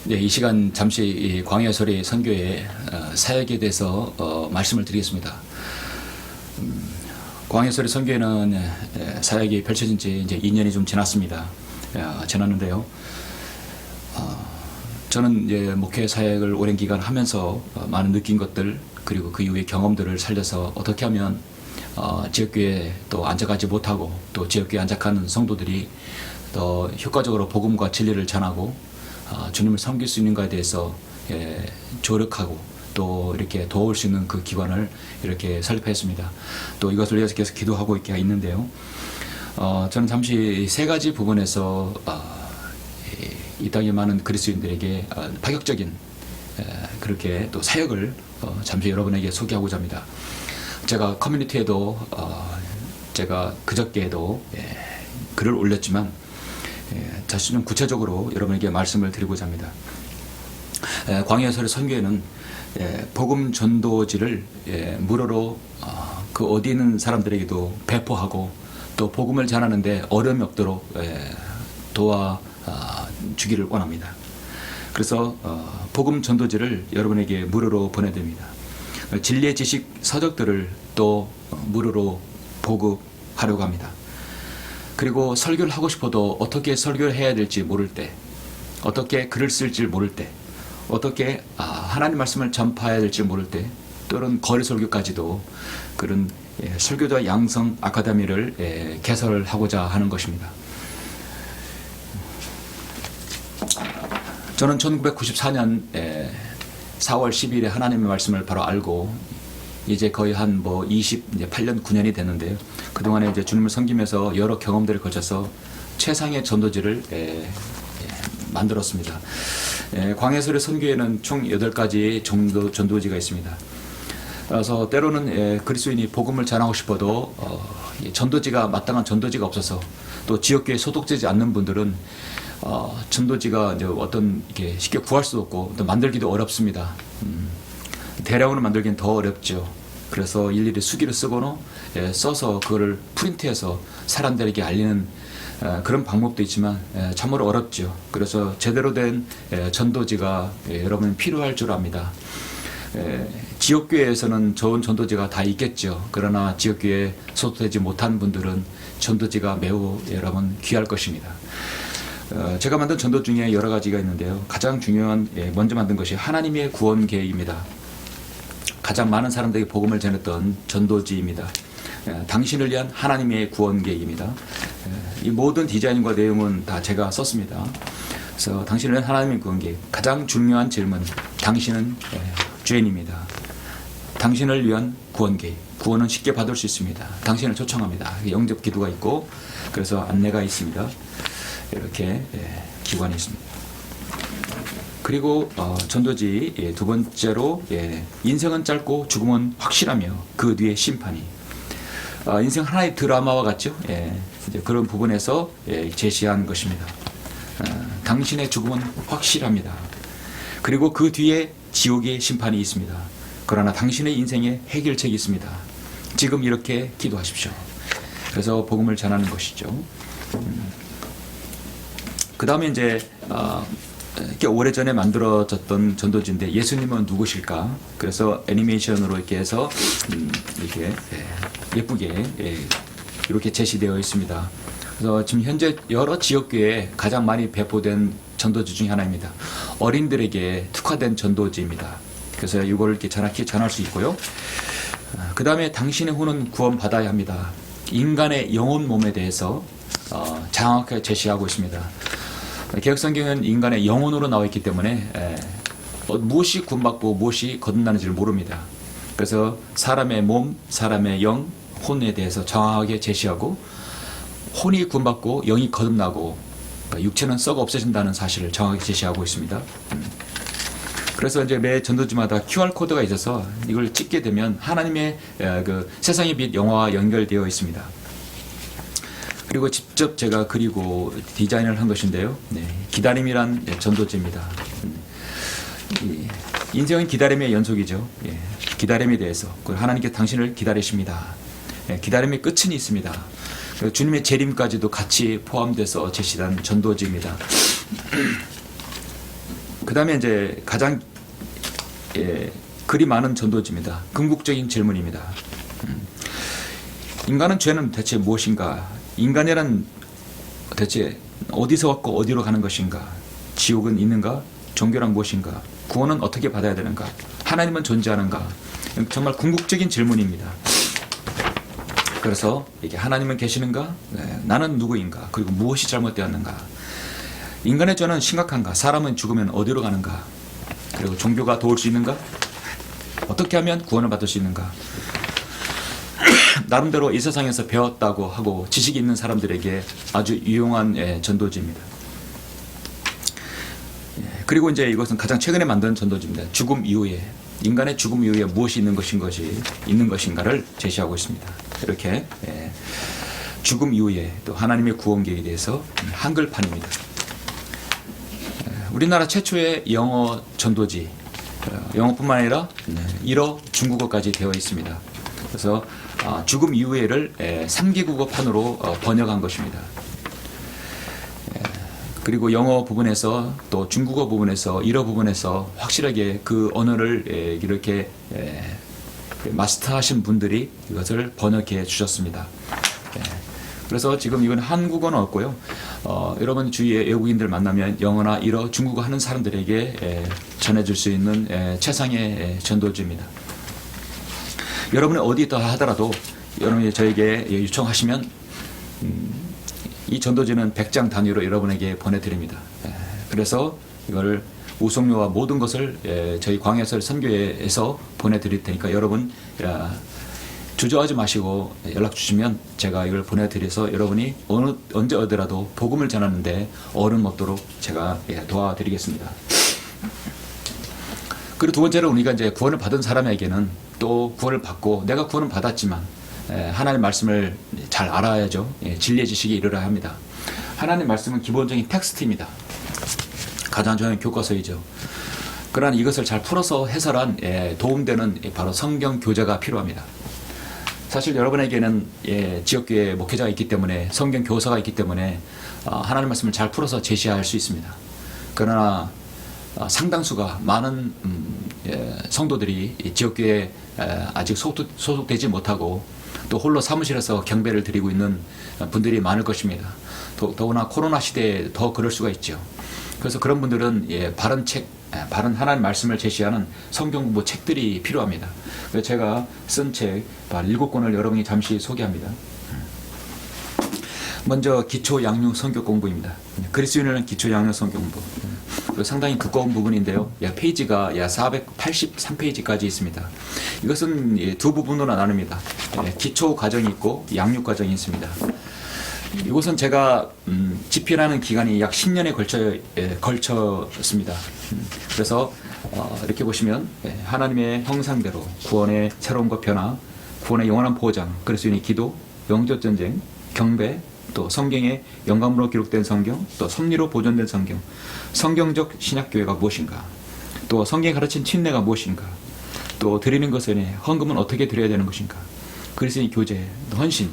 네, 이 시간 잠시 이 광야설의 선교의 사역에 대해서 말씀을 드리겠습니다. 광야설의 선교회는 사역이 펼쳐진 지 이제 2년이 좀 지났습니다. 지났는데요. 저는 이제 목회 사역을 오랜 기간 하면서 많은 느낀 것들 그리고 그 이후의 경험들을 살려서 어떻게 하면 지역교회에 또 안착하지 못하고 또 지역교회에 안착하는 성도들이 더 효과적으로 복음과 진리를 전하고 주님을 섬길 수 있는가에 대해서 조력하고 또 이렇게 도울 수 있는 그 기관을 이렇게 설립했습니다. 또 이것을 위해서 계속 기도하고 있는데요. 저는 잠시 세 가지 부분에서 이 땅에 많은 그리스도인들에게 파격적인 그렇게 또 사역을 잠시 여러분에게 소개하고자 합니다. 제가 커뮤니티에도 제가 그저께에도 글을 올렸지만 다시 좀 구체적으로 여러분에게 말씀을 드리고자 합니다. 광야설의 선교회는 복음 전도지를 무료로 그 어디 있는 사람들에게도 배포하고 또 복음을 전하는데 어려움이 없도록 도와주기를 원합니다. 그래서 복음 전도지를 여러분에게 무료로 보내드립니다. 진리의 지식 서적들을 또 무료로 보급하려고 합니다. 그리고 설교를 하고 싶어도 어떻게 설교를 해야 될지 모를 때, 어떻게 글을 쓸지 모를 때, 어떻게 하나님 말씀을 전파해야 될지 모를 때, 또는 거리 설교까지도 그런 설교자 양성 아카데미를 개설하고자 하는 것입니다. 저는 1994년 4월 12일에 하나님의 말씀을 바로 알고 이제 거의 한 28년 9년이 됐는데요. 그동안에 이제 주님을 섬기면서 여러 경험들을 거쳐서 최상의 전도지를 만들었습니다. 광야설의 선교회는 총 8가지 정도 전도지가 있습니다. 그래서 때로는 그리스도인이 복음을 전하고 싶어도 전도지가 마땅한 전도지가 없어서 또 지역교회에 소속되지 않는 분들은 전도지가 이제 이렇게 쉽게 구할 수도 없고 또 만들기도 어렵습니다. 대량으로 만들기는 더 어렵죠. 그래서 일일이 수기를 쓰거나 써서 그거를 프린트해서 사람들에게 알리는 그런 방법도 있지만 참으로 어렵죠. 그래서 제대로 된 전도지가 여러분 필요할 줄 압니다. 지역교회에서는 좋은 전도지가 다 있겠죠. 그러나 지역교회에 소속되지 못한 분들은 전도지가 매우 여러분 귀할 것입니다. 제가 만든 전도 중에 여러 가지가 있는데요. 가장 중요한 먼저 만든 것이 하나님의 구원 계획입니다. 가장 많은 사람들에게 복음을 전했던 전도지입니다. 당신을 위한 하나님의 구원 계획입니다. 이 모든 디자인과 내용은 다 제가 썼습니다. 그래서 당신을 위한 하나님의 구원 계획. 가장 중요한 질문. 당신은 죄인입니다. 당신을 위한 구원 계획. 구원은 쉽게 받을 수 있습니다. 당신을 초청합니다. 영접 기도가 있고 그래서 안내가 있습니다. 이렇게 기관이 있습니다. 그리고 전도지 두 번째로 인생은 짧고 죽음은 확실하며 그 뒤에 심판이. 인생 하나의 드라마와 같죠. 이제 그런 부분에서 제시한 것입니다. 당신의 죽음은 확실합니다. 그리고 그 뒤에 지옥의 심판이 있습니다. 그러나 당신의 인생에 해결책이 있습니다. 지금 이렇게 기도하십시오. 그래서 복음을 전하는 것이죠. 그 다음에 이제 이렇게 오래전에 만들어졌던 전도지인데 예수님은 누구실까? 그래서 애니메이션으로 이렇게 해서 이렇게 예쁘게 이렇게 제시되어 있습니다. 그래서 지금 현재 여러 지역교회에 가장 많이 배포된 전도지 중에 하나입니다. 어린들에게 특화된 전도지입니다. 그래서 이걸 이렇게 정확히 전할 수 있고요. 그 다음에 당신의 혼은 구원받아야 합니다. 인간의 영혼 몸에 대해서 정확하게 제시하고 있습니다. 개혁성경은 인간의 영혼으로 나와 있기 때문에 무엇이 구원받고 무엇이 거듭나는지를 모릅니다. 그래서 사람의 몸, 사람의 영, 혼에 대해서 정확하게 제시하고 혼이 구원받고 영이 거듭나고 육체는 썩어 없어진다는 사실을 정확하게 제시하고 있습니다. 그래서 이제 매 전도지마다 QR코드가 있어서 이걸 찍게 되면 하나님의 그 세상의 빛 영화와 연결되어 있습니다. 그리고 직접 제가 그리고 디자인을 한 것인데요. 기다림이란 전도지입니다. 인생은 기다림의 연속이죠. 기다림에 대해서 하나님께 당신을 기다리십니다. 기다림의 끝은 있습니다. 주님의 재림까지도 같이 포함돼서 제시한 전도지입니다. 그 다음에 이제 가장 글이 많은 전도지입니다. 궁극적인 질문입니다. 인간은 죄는 대체 무엇인가? 인간이란 대체 어디서 왔고 어디로 가는 것인가? 지옥은 있는가? 종교란 무엇인가? 구원은 어떻게 받아야 되는가? 하나님은 존재하는가? 정말 궁극적인 질문입니다. 그래서 이게 하나님은 계시는가? 네, 나는 누구인가? 그리고 무엇이 잘못되었는가? 인간의 죄는 심각한가? 사람은 죽으면 어디로 가는가? 그리고 종교가 도울 수 있는가? 어떻게 하면 구원을 받을 수 있는가? 나름대로 이 세상에서 배웠다고 하고 지식이 있는 사람들에게 아주 유용한 전도지입니다. 그리고 이제 이것은 가장 최근에 만든 전도지입니다. 죽음 이후에, 인간의 죽음 이후에 무엇이 있는 것인가를 제시하고 있습니다. 이렇게 죽음 이후에 또 하나님의 구원 계획에 대해서 한글판입니다. 우리나라 최초의 영어 전도지, 영어뿐만 아니라 일어 중국어까지 되어 있습니다. 그래서 죽음 이후에를 3개국어판으로 번역한 것입니다. 그리고 영어 부분에서 또 중국어 부분에서 일어 부분에서 확실하게 그 언어를 이렇게 마스터하신 분들이 이것을 번역해 주셨습니다. 그래서 지금 이건 한국어는 없고요. 여러분 주위에 외국인들 만나면 영어나 일어 중국어 하는 사람들에게 전해줄 수 있는 최상의 전도지입니다. 여러분이 어디 있다 하더라도 여러분이 저에게 요청하시면 이 전도지는 100장 단위로 여러분에게 보내드립니다. 그래서 이걸 우송료와 모든 것을 저희 광야설 선교회에서 보내드릴 테니까 여러분 주저하지 마시고 연락 주시면 제가 이걸 보내드려서 여러분이 언제 어디라도 복음을 전하는데 어려움 없도록 제가 도와드리겠습니다. 그리고 두 번째로 우리가 이제 구원을 받은 사람에게는 또 구원을 받고 내가 구원을 받았지만 하나님 말씀을 잘 알아야죠. 진리의 지식에 이르러야 합니다. 하나님 말씀은 기본적인 텍스트입니다. 가장 중요한 교과서이죠. 그러나 이것을 잘 풀어서 해설한 도움되는 바로 성경 교재가 필요합니다. 사실 여러분에게는 지역교회 목회자가 있기 때문에 성경 교사가 있기 때문에 하나님 말씀을 잘 풀어서 제시할 수 있습니다. 그러나 상당수가 많은 성도들이 지역교회에 아직 소속되지 못하고 또 홀로 사무실에서 경배를 드리고 있는 분들이 많을 것입니다. 더구나 코로나 시대에 더 그럴 수가 있죠. 그래서 그런 분들은 바른 하나님 말씀을 제시하는 성경 공부 책들이 필요합니다. 그래서 제가 쓴 책 7권을 여러분이 잠시 소개합니다. 먼저 기초 양육 성경 공부입니다. 그리스도인은 기초 양육 성경 공부. 상당히 두꺼운 부분인데요. 페이지가 483페이지까지 있습니다. 이것은 두 부분으로 나눕니다. 기초 과정이 있고 양육 과정이 있습니다. 이것은 제가 집필하는 기간이 약 10년에 걸쳤습니다. 그래서 이렇게 보시면 하나님의 형상대로 구원의 새로움과 변화, 구원의 영원한 보장, 그리스도인의 기도, 영적 전쟁, 경배, 또 성경의 영감으로 기록된 성경, 또 섭리로 보존된 성경, 성경적 신약교회가 무엇인가, 또 성경이 가르친 친례가 무엇인가, 또 드리는 것에 헌금은 어떻게 드려야 되는 것인가, 그리스도의 교제, 헌신,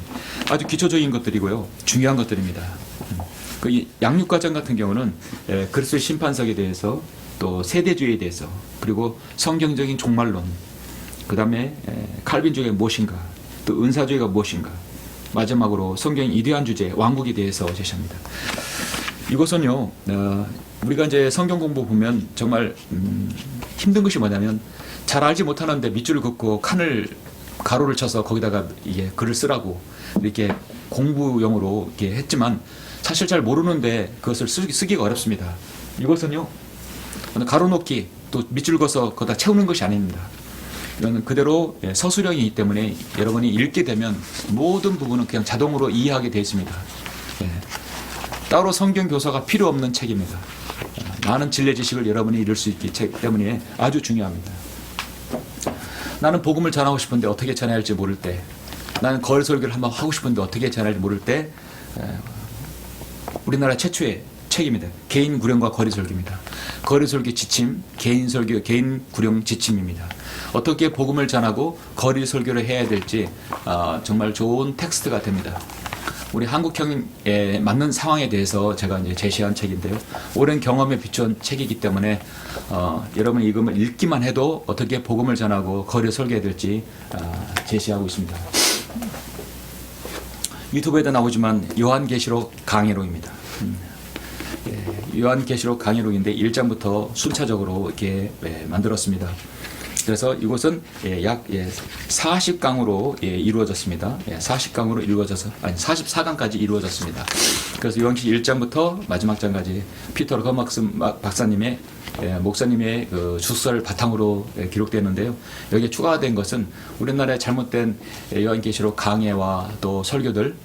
아주 기초적인 것들이고요. 중요한 것들입니다. 그 양육과정 같은 경우는 그리스도의 심판석에 대해서, 또 세대주의에 대해서, 그리고 성경적인 종말론, 그 다음에 칼빈주의가 무엇인가, 또 은사주의가 무엇인가, 마지막으로 성경의 이대한 주제, 왕국에 대해서 제시합니다. 이것은요, 우리가 이제 성경 공부 보면 정말 힘든 것이 뭐냐면 잘 알지 못하는데 밑줄을 긋고 가로를 쳐서 거기다가 이게 글을 쓰라고 이렇게 공부용으로 이렇게 했지만 사실 잘 모르는데 그것을 쓰기가 어렵습니다. 이것은요, 가로 놓기 또 밑줄 그어서 거기다 채우는 것이 아닙니다. 이거는 그대로 서술형이기 때문에 여러분이 읽게 되면 모든 부분은 그냥 자동으로 이해하게 되어 있습니다. 따로 성경 교사가 필요 없는 책입니다. 많은 진리 지식을 여러분이 이룰 수 있기 때문에 아주 중요합니다. 나는 복음을 전하고 싶은데 어떻게 전해야 할지 모를 때, 나는 거리 설교를 한번 하고 싶은데 어떻게 전해야 할지 모를 때, 우리나라 최초의 책입니다. 개인 구령과 거리 설교입니다. 거리 설교 지침, 개인 설교, 개인 구령 지침입니다. 어떻게 복음을 전하고 거리 설교를 해야 될지 정말 좋은 텍스트가 됩니다. 우리 한국형에 맞는 상황에 대해서 제가 이제 제시한 책인데요. 오랜 경험에 비춘 책이기 때문에 여러분이 이걸 읽기만 해도 어떻게 복음을 전하고 거리를 설계해야 될지 제시하고 있습니다. 유튜브에도 나오지만 요한계시록 강해록입니다. 요한계시록 강해록인데 1장부터 순차적으로 이렇게 만들었습니다. 그래서 이곳은 약 40강으로 이루어졌습니다. 40강으로 이루어져서, 아니 44강까지 이루어졌습니다. 그래서 요한계시록 1장부터 마지막 장까지 피터 거막스 박사님의 목사님의 그 주설을 바탕으로 기록되는데요. 여기에 추가된 것은 우리나라의 잘못된 요한계시록 강해와 또 설교들,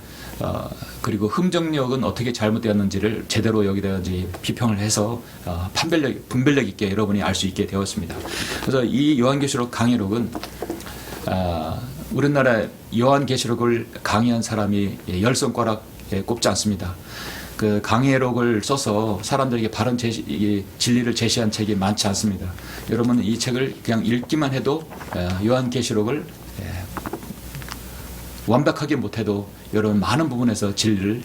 그리고 흠정력은 어떻게 잘못되었는지를 제대로 여기다 이제 비평을 해서 분별력 있게 여러분이 알 수 있게 되었습니다. 그래서 이 요한계시록 강해록은 우리나라 요한계시록을 강의한 사람이 10손가락에 꼽지 않습니다. 그 강해록을 써서 사람들에게 바른 진리를 제시한 책이 많지 않습니다. 여러분은 이 책을 그냥 읽기만 해도 요한계시록을 완벽하게 못해도 여러분 많은 부분에서 진리를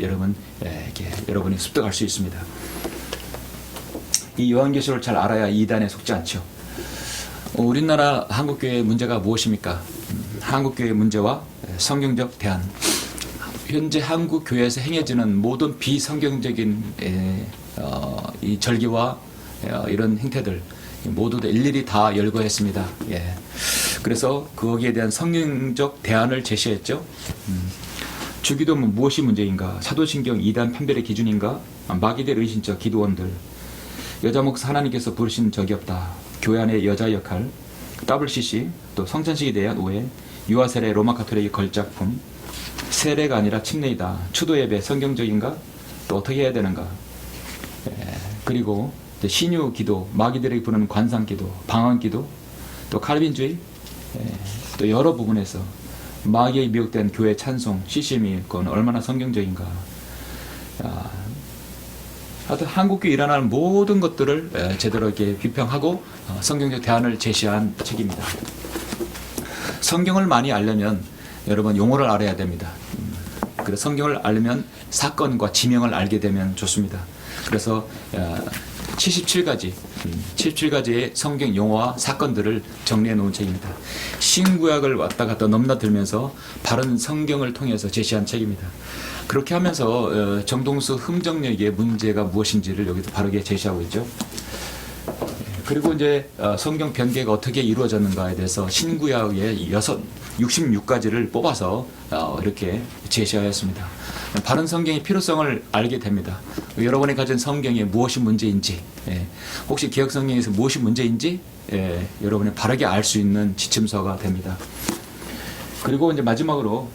여러분이 습득할 수 있습니다. 이 요한계시록을 잘 알아야 이단에 속지 않죠. 우리나라 한국교회의 문제가 무엇입니까? 한국교회의 문제와 성경적 대안. 현재 한국교회에서 행해지는 모든 비성경적인 이 절기와 이런 행태들 모두 일일이 다 열거했습니다. 그래서 거기에 대한 성경적 대안을 제시했죠. 주기도는 무엇이 문제인가? 사도신경 이단 판별의 기준인가? 마귀들 의신적 기도원들, 여자 목사 하나님께서 부르신 적이 없다, 교회 안의 여자 역할, WCC, 또 성찬식에 대한 오해, 유아세례 로마 가톨릭의 걸작품, 세례가 아니라 침례이다, 추도예배 성경적인가? 또 어떻게 해야 되는가? 그리고 신유 기도, 마귀들에게 부르는 관상 기도, 방언 기도, 또 칼빈주의, 또 여러 부분에서 마귀에 미혹된 교회 찬송, CCM이 그건 얼마나 성경적인가. 하여튼 한국교회 일어나는 모든 것들을 제대로 이렇게 비평하고 성경적 대안을 제시한 책입니다. 성경을 많이 알려면 여러분 용어를 알아야 됩니다. 그래서 성경을 알려면 사건과 지명을 알게 되면 좋습니다. 그래서 77가지의 성경 용어와 사건들을 정리해 놓은 책입니다. 신구약을 왔다 갔다 넘나들면서 바른 성경을 통해서 제시한 책입니다. 그렇게 하면서 정동수 흠정력의 문제가 무엇인지를 여기서 바르게 제시하고 있죠. 그리고 이제 성경 변개가 어떻게 이루어졌는가에 대해서 신구약의 66가지를 뽑아서 이렇게 제시하였습니다. 바른 성경의 필요성을 알게 됩니다. 여러분이 가진 성경에 무엇이 문제인지, 혹시 개혁 성경에서 무엇이 문제인지 여러분이 바르게 알 수 있는 지침서가 됩니다. 그리고 이제 마지막으로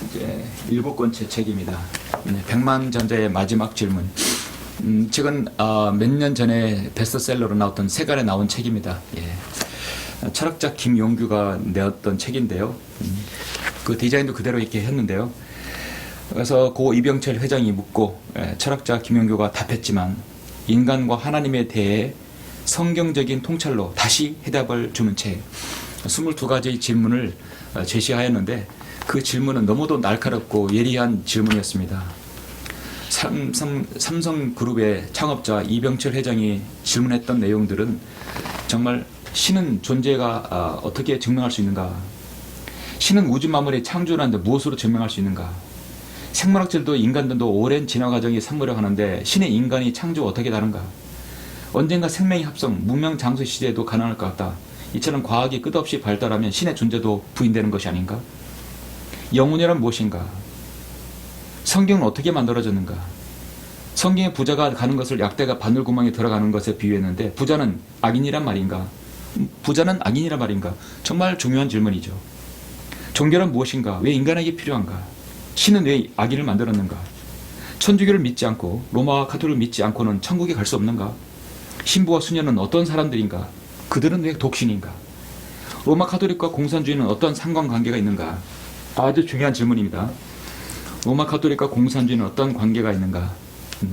이제 7권째 책입니다. 백만전자의 마지막 질문. 책은 몇 년 전에 베스트셀러로 나왔던 세간에 나온 책입니다. 철학자 김용규가 내었던 책인데요. 그 디자인도 그대로 이렇게 했는데요. 그래서 고 이병철 회장이 묻고 철학자 김용규가 답했지만 인간과 하나님에 대해 성경적인 통찰로 다시 해답을 주는 책, 22가지의 질문을 제시하였는데 그 질문은 너무도 날카롭고 예리한 질문이었습니다. 삼성그룹의 창업자 이병철 회장이 질문했던 내용들은 정말 신은 존재가 어떻게 증명할 수 있는가? 신은 우주 만물의 창조라는데 무엇으로 증명할 수 있는가? 생물학자들도 인간들도 오랜 진화 과정이 산물을 하는데 신의 인간이 창조 어떻게 다른가? 언젠가 생명의 합성, 문명 장수 시대에도 가능할 것 같다. 이처럼 과학이 끝없이 발달하면 신의 존재도 부인되는 것이 아닌가? 영혼이란 무엇인가? 성경은 어떻게 만들어졌는가? 성경에 부자가 가는 것을 약대가 바늘구멍에 들어가는 것에 비유했는데 부자는 악인이란 말인가? 부자는 악인이란 말인가? 정말 중요한 질문이죠. 종교란 무엇인가? 왜 인간에게 필요한가? 신은 왜 악인을 만들었는가? 천주교를 믿지 않고 로마 가톨릭을 믿지 않고는 천국에 갈 수 없는가? 신부와 수녀는 어떤 사람들인가? 그들은 왜 독신인가? 로마 가톨릭과 공산주의는 어떤 상관관계가 있는가? 아주 중요한 질문입니다. 로마 가톨릭과 공산주의는 어떤 관계가 있는가?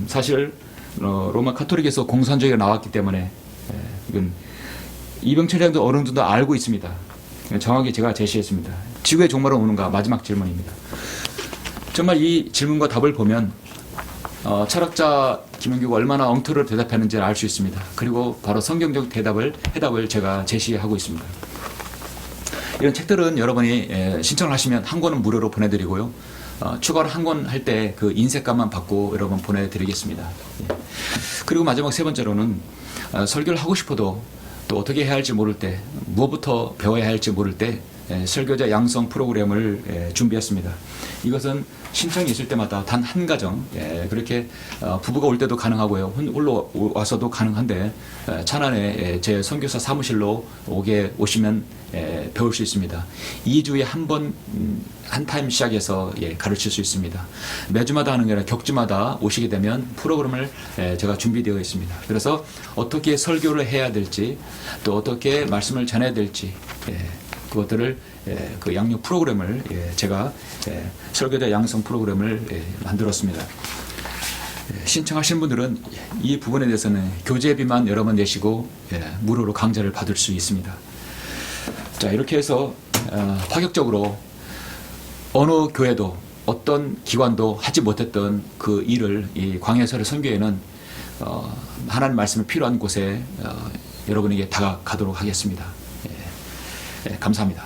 사실 로마 가톨릭에서 공산주의가 나왔기 때문에 이건 이병철 회장도 어느 정도 알고 있습니다. 정확히 제가 제시했습니다. 지구의 종말은 오는가? 마지막 질문입니다. 정말 이 질문과 답을 보면 철학자 김영규가 얼마나 엉터리로 대답하는지를 알 수 있습니다. 그리고 바로 성경적 해답을 제가 제시하고 있습니다. 이런 책들은 여러분이 신청을 하시면 한 권은 무료로 보내드리고요. 추가로 한 권 할 때 그 인쇄값만 받고 여러분 보내드리겠습니다. 그리고 마지막 세 번째로는 설교를 하고 싶어도 또 어떻게 해야 할지 모를 때, 무엇부터 배워야 할지 모를 때 설교자 양성 프로그램을 준비했습니다. 이것은 신청이 있을 때마다 단 한 가정, 그렇게 부부가 올 때도 가능하고요. 홀로 와서도 가능한데 천안에 제 선교사 사무실로 오시면 배울 수 있습니다. 2주에 한 번, 한 타임 시작해서 가르칠 수 있습니다. 매주마다 하는 게 아니라 격주마다 오시게 되면 프로그램을 제가 준비되어 있습니다. 그래서 어떻게 설교를 해야 될지, 또 어떻게 말씀을 전해야 될지, 그것들을 그 양육 프로그램을 제가 설교자 양성 프로그램을 만들었습니다. 신청하신 분들은 이 부분에 대해서는 교재비만 여러 번 내시고 무료로 강좌를 받을 수 있습니다. 자, 이렇게 해서 파격적으로 어느 교회도 어떤 기관도 하지 못했던 그 일을 이 광야설의 선교회는 하나님 말씀이 필요한 곳에 여러분에게 다가가도록 하겠습니다. 감사합니다.